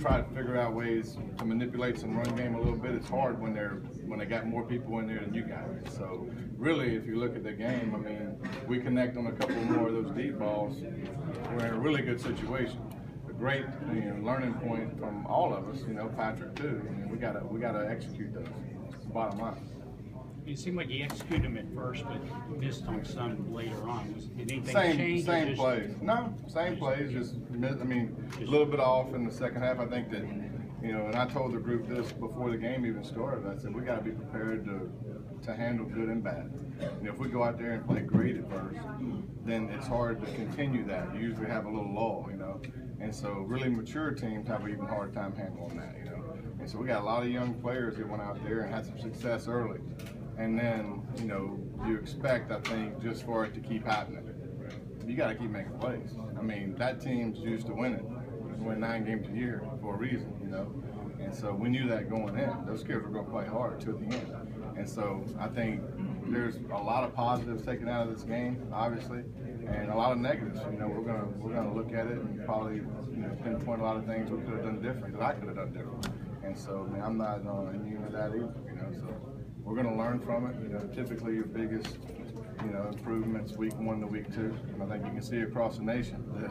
tried to figure out ways to manipulate some run game a little bit. It's hard when they got more people in there than you guys. So really, if you look at the game, I mean, we connect on a couple more of those deep balls. We're in a really good situation. A great learning point from all of us. Patrick too. I mean, we gotta execute those. It's the bottom line. It seemed like he executed them at first, but missed on some later on. Did anything change? Same plays. No, same plays. Just missed. I mean, a little bit off in the second half. I think that, and I told the group this before the game even started. I said we got to be prepared to handle good and bad. If we go out there and play great at first, then it's hard to continue that. You usually have a little lull, and so really mature teams have an even harder time handling that, And so we got a lot of young players that went out there and had some success early. And then, you expect, I think, just for it to keep happening. You got to keep making plays. I mean, that team's used to winning. We win 9 games a year for a reason, And so we knew that going in. Those kids were going to play hard to the end. And so I think there's a lot of positives taken out of this game, obviously, and a lot of negatives. We're gonna look at it and probably pinpoint a lot of things we could have done different, that I could have done different. And so, I'm not immune to that either. So we're going to learn from it. Typically your biggest, improvements week 1 to week 2. And I think you can see across the nation that,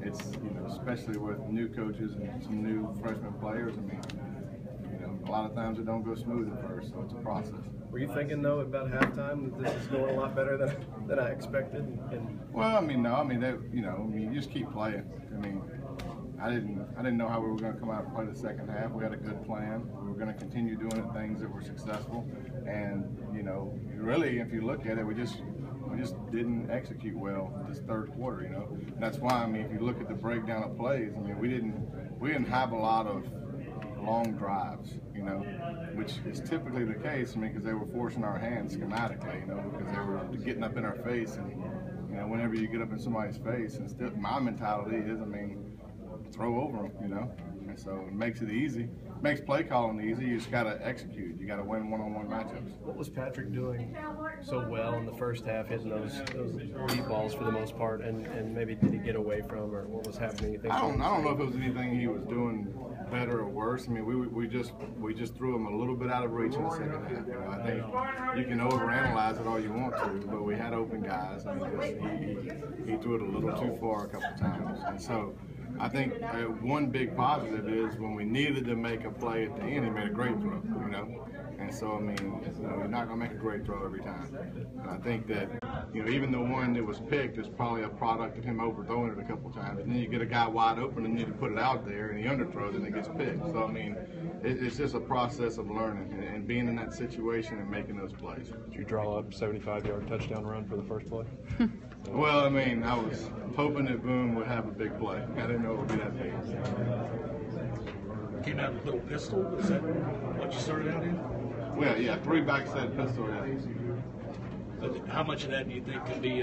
it's, especially with new coaches and some new freshman players. I mean, a lot of times it don't go smooth at first, so it's a process. Were you thinking though about halftime that this is going a lot better than I expected? Well, I mean, no. I mean, you just keep playing. I mean, I didn't know how we were going to come out and play the second half. We had a good plan. We were going to continue doing the things that were successful. And really, if you look at it, we just didn't execute well this third quarter. And that's why, I mean, if you look at the breakdown of plays, I mean, we didn't have a lot of long drives, which is typically the case. I mean, because they were forcing our hands schematically, because they were getting up in our face, and whenever you get up in somebody's face, and still, my mentality is, I mean, throw over them, and so it makes it easy. It makes play calling easy. You just got to execute. You got to win one-on-one matchups. What was Patrick doing so well in the first half, hitting those deep balls for the most part, and maybe did he get away from, or what was happening? I don't know if it was anything he was doing better or worse. I mean, we just threw him a little bit out of reach in the second half. I think you can overanalyze it all you want to, but we had open guys, and he threw it a little too far a couple times, and so. I think one big positive is when we needed to make a play at the end, he made a great throw, And so, I mean, you're not going to make a great throw every time. And I think that, even the one that was picked is probably a product of him overthrowing it a couple times. And then you get a guy wide open and you need to put it out there and he underthrows and it gets picked. So, I mean, it's just a process of learning and being in that situation and making those plays. Did you draw up 75-yard touchdown run for the first play? Well, I mean, I was hoping that Boone would have a big play. I didn't know it would be that big. Came out with a little pistol. Is that what you started out in? Well, yeah, 3 backset pistol. Yeah. How much of that do you think could be